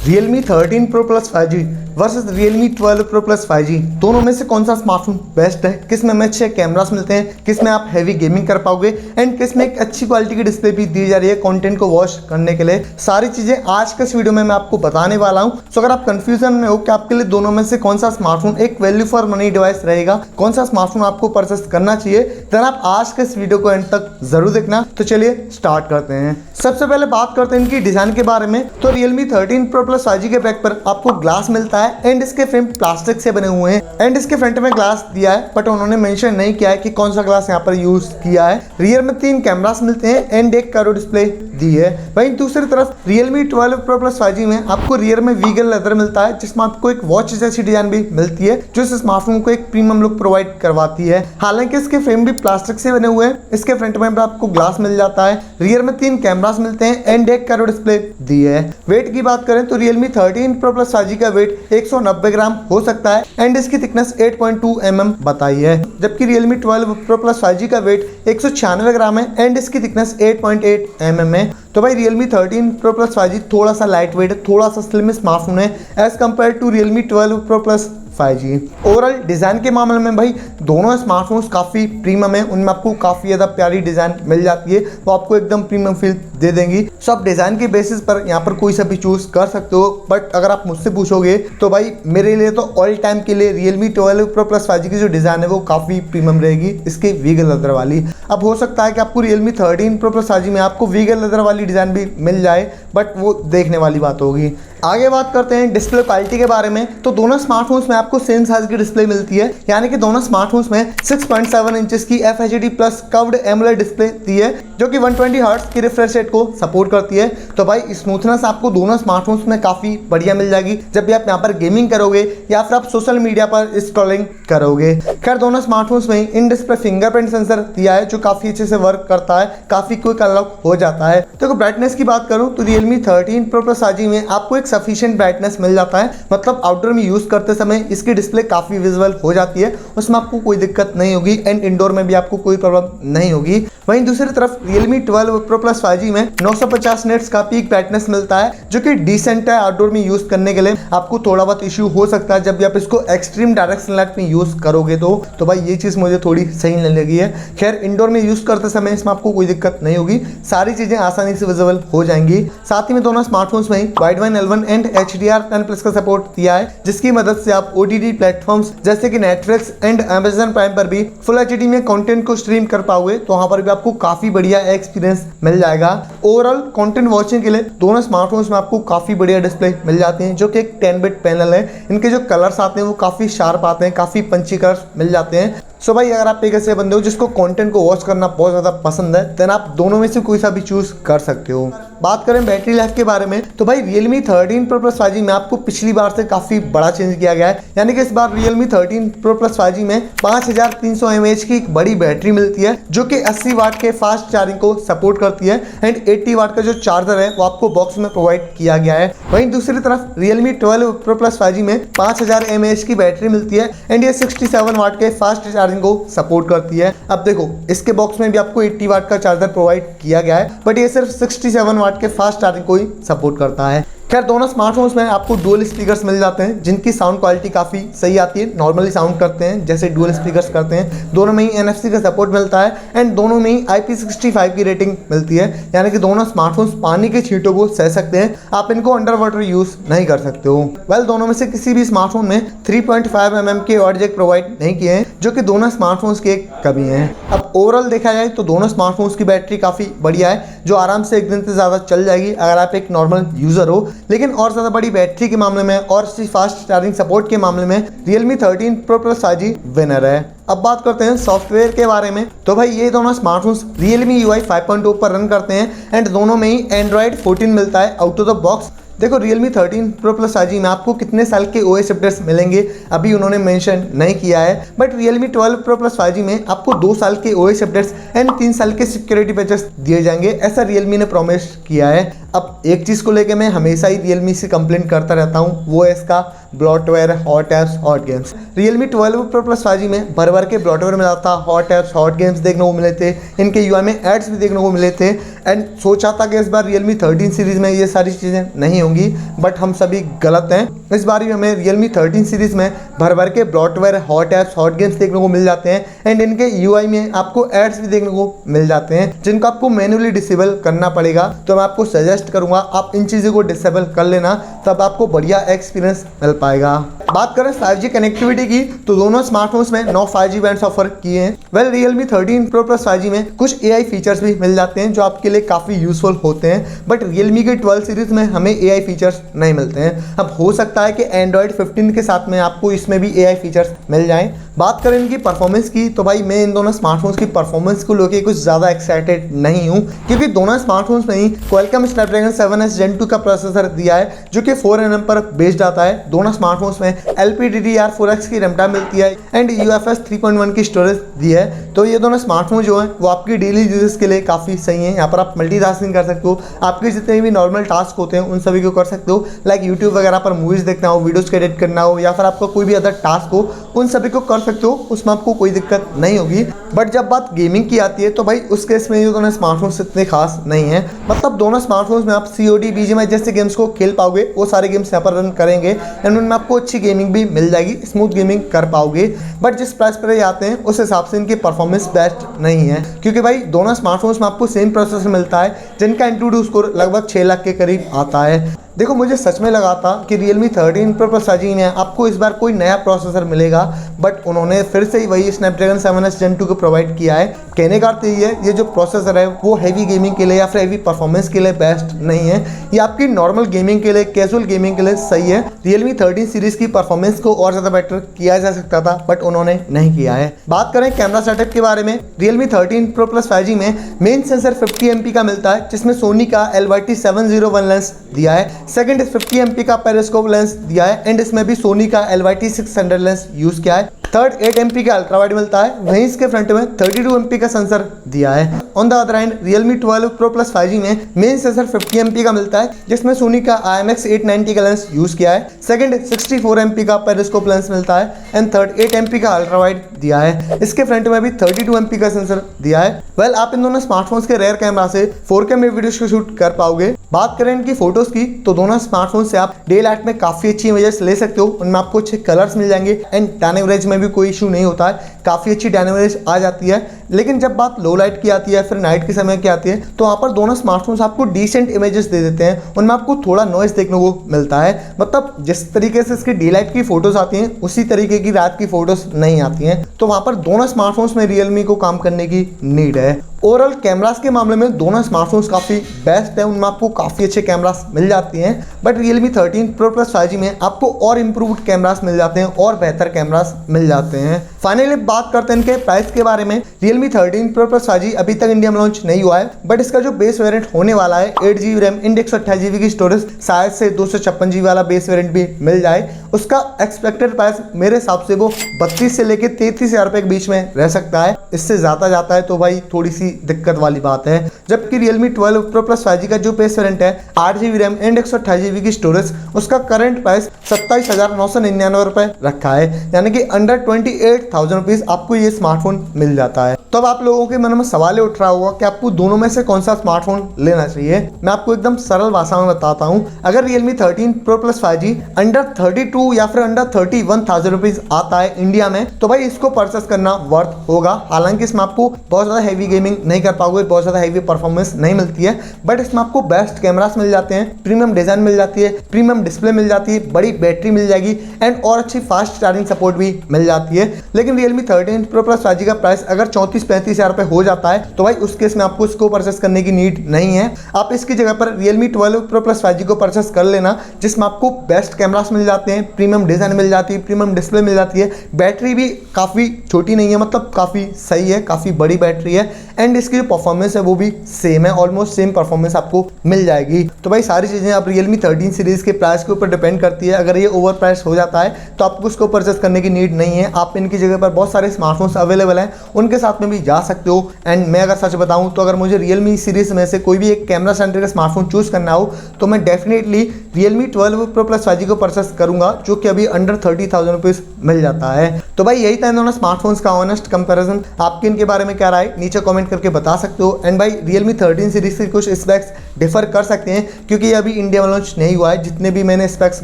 Realme 13 Pro Plus 5G versus Realme 12 Pro Plus 5G, दोनों में से कौन सा स्मार्टफोन बेस्ट है, किस में अच्छे कैमरास मिलते हैं, किस में आप हैवी गेमिंग कर पाओगे एंड किस में एक अच्छी क्वालिटी की डिस्प्ले भी दी जा रही है कंटेंट को वॉच करने के लिए, सारी चीजें आज के इस वीडियो में मैं आपको बताने वाला हूं। सो अगर आप कंफ्यूजन में हो कि आपके लिए दोनों में से कौन सा स्मार्टफोन एक वैल्यू फॉर मनी डिवाइस रहेगा, कौन सा स्मार्टफोन आपको परचेस करना चाहिए, देन आप आज के इस वीडियो को एंड तक जरूर देखना। तो चलिए स्टार्ट करते हैं। सबसे पहले बात करते हैं इनकी डिजाइन के बारे में। तो Realme 13 Pro Plus 5G के बैक पर आपको ग्लास मिलता है एंड इसके फ्रेम प्लास्टिक से बने हुए हैं एंड इसके फ्रंट में ग्लास दिया है, बट उन्होंने मेंशन नहीं किया है कि कौन सा ग्लास यहाँ पर यूज किया है। रियर में 3 कैमरास मिलते हैं एंड एक कर्व डिस्प्ले दी है। वहीं दूसरी तरफ Realme 12 Pro Plus 5G में आपको रियर में वीगन लेदर मिलता है, जिसमें आपको एक वॉच जैसी डिजाइन भी मिलती है जो इस स्मार्टफोन को एक प्रीमियम लुक प्रोवाइड करवाती है। हालांकि इसके फ्रेम भी प्लास्टिक से बने हुए हैं, इसके फ्रंट में भी आपको ग्लास मिल जाता है, रियर में 3 कैमरास मिलते हैं एंड एक कर्व डिस्प्ले दी है। वेट की बात करें तो Realme 13 Pro Plus 5G का वेट 190 ग्राम हो सकता है एंड इसकी थिकनेस 8.2 mm बताई है, जबकि Realme 12 Pro Plus 5G का वेट 196 ग्राम है एंड इसकी थिकनेस 8.8 mm है। तो भाई Realme 13 Pro Plus 5G थोड़ा सा लाइट वेट है, थोड़ा सा स्लिम स्मार्टफोन है as compare to Realme 12 Pro Plus 5G। Overall design के मामले में भाई दोनों स्मार्टफोन्स काफी प्रीमियम है, उनमें आपको काफी ज्यादा प्यारी डिजाइन मिल जाती है, वो आपको एकदम प्रीमियम फील दे देंगी। सो आप डिजाइन के बेसिस पर यहाँ पर कोई सा भी चूज कर सकते हो, बट अगर आप मुझसे पूछोगे तो भाई मेरे लिए तो ऑल टाइम के लिए Realme 12 Pro Plus 5G की जो डिजाइन है वो काफी प्रीमियम रहेगी, इसके वीगन लेदर वाली। अब हो सकता है कि आपको Realme 13 Pro Plus 5G में आपको वीगन लेदर वाली डिजाइन भी मिल जाए, बट वो देखने वाली बात होगी। आगे बात करते हैं डिस्प्ले क्वालिटी के बारे में। तो दोनों स्मार्टफोन्स में आपको सेम साइज की डिस्प्ले मिलती है, यानी कि दोनों स्मार्टफोन्स में 6.7 इंचेस की FHD plus curved AMOLED display दी है, जो कि 120 हर्ट्ज की रिफ्रेश रेट को सपोर्ट करती है। तो भाई स्मूथनेस आपको दोनों स्मार्टफोन्स में काफी बढ़िया मिल जाएगी जब भी आप यहाँ पर गेमिंग करोगे या फिर आप सोशल मीडिया पर स्क्रॉलिंग करोगे। खैर दोनों स्मार्टफोन्स में इन डिस्प्ले फिंगरप्रिंट सेंसर दिया है जो काफी अच्छे से वर्क करता है, काफी क्विक अनलॉक हो जाता है। तो ब्राइटनेस की बात करूं तो Realme 13 Pro Plus 5G में आपको एक सफिशिएंट ब्राइटनेस मिल जाता है, मतलब आउटडोर में यूज करते समय इसकी डिस्प्ले काफी विजुअल हो जाती है, उसमें आपको कोई दिक्कत नहीं होगी एंड इंडोर में भी आपको कोई प्रॉब्लम नहीं होगी। वहीं दूसरी तरफ Realme 12 Pro Plus 5G में 950 निट्स का पीक ब्राइटनेस मिलता है, जो कि डिसेंट है आउटडोर में यूज करने के लिए। आपको थोड़ा बहुत इश्यू हो सकता है जब भी आप इसको एक्सट्रीम डायरेक्ट सनलाइट में यूज करोगे तो भाई ये चीज मुझे थोड़ी सही नहीं लगी है। खैर इंडोर में यूज करते समय इसमें आपको कोई दिक्कत नहीं होगी, सारी चीजें आसानी से विजिबल हो जाएंगी। साथ ही में दोनों स्मार्टफोन्स में wide wine L1 and HDR10+ का सपोर्ट दिया है, जिसकी मदद से आप OTT प्लेटफॉर्म्स जैसे कि नेटफ्लिक्स एंड Amazon प्राइम पर भी फुल HD में कंटेंट को स्ट्रीम कर पाओगे, तो वहां पर भी आपको काफी बढ़िया एक्सपीरियंस मिल जाएगा। ओवरऑल कंटेंट वॉचिंग के लिए दोनों स्मार्टफोन्स में आपको काफी बढ़िया डिस्प्ले मिल जाती है, जो कि एक 10 बिट पैनल है। इनके जो कलर्स आते हैं वो काफी शार्प आते हैं, काफी पंची कलर्स मिल जाते हैं। सो भाई अगर आप एक ऐसे बंदे हो जिसको कंटेंट को वॉच करना बहुत ज़्यादा पसंद है, देन आप दोनों में से कोई सा भी चूज कर सकते हो। बात करें बैटरी लाइफ के बारे में तो भाई Realme 13 Pro Plus 5G में आपको पिछली बार से काफ़ी बड़ा चेंज किया गया है, यानी कि इस बार Realme 13 Pro Plus 5G में 5300 mAh की एक बड़ी बैटरी मिलती है, जो कि 80 वाट के फास्ट चार्जिंग को सपोर्ट करती है एंड 80 वाट का जो चार्जर है वो आपको बॉक्स में प्रोवाइड किया गया है। वहीं दूसरी तरफ Realme 12 Pro Plus 5G में 5000 mAh की बैटरी मिलती है एंड ये 67 वाट के फास्ट चार्जिंग को सपोर्ट करती है। अब देखो इसके बॉक्स में भी आपको 80 वाट का चार्जर प्रोवाइड किया गया है, बट ये सिर्फ 67 वाट के फास्ट चार्जिंग को ही सपोर्ट करता है। खैर दोनों स्मार्टफोन्स में आपको डुअल स्पीकर्स मिल जाते हैं, जिनकी साउंड क्वालिटी काफ़ी सही आती है, नॉर्मली साउंड करते हैं जैसे डुअल स्पीकर्स करते हैं। दोनों में ही NFC का सपोर्ट मिलता है एंड दोनों में ही IP65 की रेटिंग मिलती है, यानी कि दोनों स्मार्टफोन्स पानी के छींटों को सह सकते हैं, आप इनको अंडर वाटर यूज नहीं कर सकते हो। वेल दोनों में से किसी भी स्मार्टफोन में 3.5 mm के ऑडियो जैक प्रोवाइड नहीं किए हैं, जो कि दोनों स्मार्टफोन्स की एक कमी है। अब ओवरऑल देखा जाए तो दोनों स्मार्टफोन्स की बैटरी काफ़ी बढ़िया है, जो आराम से 1 दिन से ज़्यादा चल जाएगी अगर आप एक नॉर्मल यूज़र हो। लेकिन और ज़्यादा बड़ी बैटरी के मामले में और फास्ट चार्जिंग सपोर्ट के मामले में Realme 13 Pro Plus 5G winner है। अब बात करते हैं सॉफ्टवेयर के बारे में। तो भाई ये दोनों स्मार्टफोन्स Realme UI 5.0 पर रन करते हैं एंड दोनों में ही Android 14 मिलता है आउट ऑफ द बॉक्स। देखो Realme 13 Pro Plus 5G में आपको कितने साल के OS अपडेट्स मिलेंगे अभी उन्होंने मेंशन नहीं किया है, but Realme 12 Pro Plus 5G में आपको 2 साल के OS अपडेट्स एंड 3 साल के सिक्योरिटी पैचेस दिए जाएंगे, ऐसा Realme ने प्रॉमिस किया है। अब एक चीज़ को लेके मैं हमेशा ही Realme से कंप्लेंट करता रहता हूँ, वो है इसका bloatware, hot apps, hot games. Realme 12 Pro Plus 5G में भर भर के ब्लॉटवेयर मिला था, हॉट ऐप्स, हॉट गेम्स देखने को मिले थे, इनके UI में एड्स भी देखने को मिले थे। एंड सोचा था कि इस बार Realme 13 सीरीज़ में ये सारी चीज़ें नहीं होंगी, बट हम सभी गलत हैं। इस बार भी हमें Realme 13 सीरीज़ में भर भर के bloatware, hot apps, hot games देखने को मिल जाते हैं। एंड इनके UI में आपको एड्स भी देखने को मिल जाते हैं, जिनको आपको मैन्युअली डिसेबल करना पड़ेगा। तो मैं आपको सजेस्ट करूंगा आप इन चीज़ों को डिसेबल कर लेना, तब आपको बढ़िया एक्सपीरियंस मिल पाएगा। बात करें 5G कनेक्टिविटी की, तो दोनों स्मार्टफोन्स में 9 5G बैंड्स ऑफर किए हैं। Well Realme 13 Pro Plus 5G में कुछ AI फीचर्स भी मिल जाते हैं जो आपके लिए काफ़ी यूजफुल होते हैं, बट Realme के 12 सीरीज़ में हमें AI फीचर्स नहीं मिलते हैं। अब हो सकता है कि Android 15 के साथ में आपको इसमें भी AI फीचर्स मिल जाएं। बात करें इनकी परफॉर्मेंस की, तो भाई मैं इन दोनों स्मार्टफोन्स की परफॉर्मेंस को लेकर कुछ ज़्यादा एक्साइटेड नहीं हूँ, क्योंकि दोनों स्मार्टफोन्स में ही Qualcomm Snapdragon 7S Gen 2 का प्रोसेसर दिया है, जो कि 4nm पर बेस्ड आता है। दोनों स्मार्टफोन्स में LPDDR4X की रैम मिलती है एंड UFS 3.1 की स्टोरेज दी है। तो ये दोनों स्मार्टफोन जो हैं वो आपकी डेली यूजेस के लिए काफ़ी सही हैं। यहाँ पर आप मल्टीटास्किंग कर सकते हो, आपके जितने भी नॉर्मल टास्क होते हैं उन सभी को कर सकते हो, लाइक यूट्यूब वगैरह पर मूवीज़ देखना हो, वीडियोज़ एडिट करना हो, या फिर आपका कोई भी अदर टास्क हो, उन सभी को कर सकते हो, उसमें आपको कोई दिक्कत नहीं होगी। बट जब बात गेमिंग की आती है तो भाई उस केस में ये दोनों स्मार्टफोन्स इतने खास नहीं है। मतलब दोनों स्मार्टफोन्स में आप COD, BGMI जैसे गेम्स को खेल पाओगे, वो सारे गेम्स यहाँ पर रन करेंगे एंड उनमें आपको अच्छी गेमिंग भी मिल जाएगी, स्मूथ गेमिंग कर पाओगे। बट जिस प्राइस पर ये आते हैं उस हिसाब से इनकी परफॉर्मेंस बेस्ट नहीं है, क्योंकि भाई दोनों स्मार्टफोन्स में आपको सेम प्रोसेसर मिलता है, जिनका एंटूडू स्कोर लगभग 6 लाख के करीब आता है। देखो मुझे सच में लगा था कि Realme 13 Pro Plus 5G में आपको इस बार कोई नया प्रोसेसर मिलेगा, बट उन्होंने फिर से ही वही Snapdragon 7S Gen 2 को प्रोवाइड किया है। कहने का अर्थ ये है, ये जो प्रोसेसर है वो हैवी गेमिंग के लिए या फिर हैवी परफॉर्मेंस के लिए बेस्ट नहीं है, ये आपकी नॉर्मल गेमिंग के लिए, कैजुअल गेमिंग के लिए सही है। Realme 13 सीरीज़ की परफॉर्मेंस को और ज़्यादा बेटर किया जा सकता था, बट उन्होंने नहीं किया है। बात करें कैमरा सेटअप के बारे में, Realme 13 Pro Plus 5G में मेन सेंसर 50 MP का मिलता है, जिसमें सोनी का LYT701 लेंस दिया है। सेकंड 50 MP का पेरिस्कोप लेंस दिया है एंड इसमें भी सोनी का LYT600 लेंस यूज किया है। थर्ड 8 MP का अल्ट्रा वाइड मिलता है, वहीं इसके फ्रंट में 32 MP का सेंसर दिया है। On the other hand Realme 12 Pro Plus 5G में मेन सेंसर 50 MP का मिलता है, जिसमें सोनी का IMX890 का लेंस यूज किया है। सेकंड 64 MP का पेरिस्कोप लेंस मिलता है एंड थर्ड 8 MP का अल्ट्रा वाइड दिया है। इसके फ्रंट में भी 32 MP का सेंसर दिया है। वेल आप इन दोनों स्मार्टफोन्स के रेयर कैमरा से 4K में वीडियोस को शूट कर पाओगे। बात करें इनकी फोटोज की, तो दोनों स्मार्टफोन से आप डे लाइट में काफ़ी अच्छी इमेजेस ले सकते हो, उनमें आपको अच्छे कलर्स मिल जाएंगे एंड डैन एवरेज में भी कोई इशू नहीं होता है, काफ़ी अच्छी डैन एवरेज आ जाती है। लेकिन जब बात लो लाइट की आती है, फिर नाइट के समय की आती है, तो वहाँ पर दोनों स्मार्टफोन्स आपको डिसेंट इमेजेस दे देते हैं, उनमें आपको थोड़ा नॉइज देखने को मिलता है। मतलब जिस तरीके से इसकी डे लाइट की फोटोज आती हैं, उसी तरीके की रात की फोटोज नहीं आती हैं। तो वहाँ पर दोनों स्मार्टफोन्स में Realme को काम करने की नीड है। ओवरऑल कैमरास के मामले में दोनों स्मार्टफोन्स काफ़ी बेस्ट है, उनमें आपको काफ़ी अच्छे कैमरास मिल जाती हैं। But Realme 13 Pro Plus 5G में आपको और इम्प्रूव्ड कैमरास मिल जाते हैं और बेहतर कैमरास मिल जाते हैं। फाइनली बात करते हैं इनके प्राइस के बारे में। Realme 13 Pro Plus 5G अभी तक इंडिया में लॉन्च नहीं हुआ है, बट इसका जो बेस वेरिएंट होने वाला है 8GB रैम एंड 128GB की स्टोरेज, शायद से 256GB वाला बेस वेरिएंट भी मिल जाए। उसका एक्सपेक्टेड प्राइस मेरे हिसाब से वो 32 से लेकर 33,000 रुपये के बीच में रह सकता है। इससे ज़्यादा जाता है तो भाई थोड़ी सी दिक्कत वाली बात है। जबकि Realme 12 Pro Plus 5G का जो बेस वेरिएंट है 8GB रैम एंड 128GB की स्टोरेज, उसका करंट प्राइस 27,999 रुपये रखा है, यानी कि अंडर 28,000 रुपीज़ आपको ये स्मार्टफोन मिल जाता है। तो अब आप लोगों के मन में सवाल उठ रहा होगा कि आपको दोनों में से कौन सा स्मार्टफोन लेना चाहिए। मैं आपको एकदम सरल भाषा में बताता हूँ। अगर Realme 13 Pro Plus 5G under 32 या फिर अंडर 31,000 रुपीज़ आता है इंडिया में, तो भाई इसको परचेस करना वर्थ होगा। हालांकि इसमें आपको बहुत ज़्यादा हैवी गेमिंग नहीं कर पाओगे, बहुत ज़्यादा हैवी परफॉर्मेंस नहीं मिलती है, बट इसमें आपको बेस्ट कैमरास मिल जाते हैं, प्रीमियम डिज़ाइन मिल जाती है, प्रीमियम डिस्प्ले मिल जाती है, बड़ी बैटरी मिल जाएगी एंड और अच्छी फास्ट चार्जिंग सपोर्ट भी मिल जाती है। लेकिन Realme 13 Pro Plus 5G का प्राइस अगर 34-35,000 रुपये हो जाता है, तो भाई उस केस में आपको इसको परचेस करने की नीड नहीं है। आप इसकी जगह पर Realme 12 Pro Plus 5G को परचेस कर लेना, जिसमें आपको बेस्ट कैमरास मिल जाते हैं, प्रीमियम डिज़ाइन मिल जाती है, प्रीमियम डिस्प्ले मिल जाती है, बैटरी भी काफ़ी छोटी नहीं है, मतलब काफ़ी सही है, काफ़ी बड़ी बैटरी है एंड इसकी जो परफॉर्मेंस है वो भी सेम है, ऑलमोस्ट सेम परफॉर्मेंस आपको मिल जाएगी। तो भाई सारी चीज़ें आप Realme 13 सीरीज़ के प्राइस के ऊपर डिपेंड करती है। अगर ये ओवर प्राइस हो जाता है तो आपको उसको परचेस करने की नीड नहीं है। आप इनकी जगह पर बहुत सारे स्मार्टफोन्स अवेलेबल हैं, उनके साथ में भी भी जा सकते हो। एंड मैं अगर सच बताऊं तो अगर मुझे Realme सीरीज में से कोई भी एक कैमरा सेंट्रिक स्मार्टफोन चूज करना हो तो मैं definitely Realme 12 Pro Plus 5G को परचेस करूंगा, जो कि अभी अंडर 30,000 रुपीज़ मिल जाता है। तो भाई यही था इन दोनों स्मार्टफोन्स का ऑनेस्ट कंपैरिजन। आपके इनके बारे में क्या राय नीचे कमेंट करके बता सकते हो। एंड भाई Realme 13 सीरीज के कुछ स्पेक्स डिफर कर सकते हैं क्योंकि ये अभी इंडिया में लॉन्च नहीं हुआ है। जितने भी मैंने स्पेक्स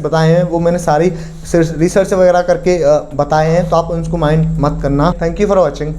बताए हैं वो मैंने सारी रिसर्च वगैरह करके बताए हैं, तो आप उनको माइंड मत करना। Thank you for watching.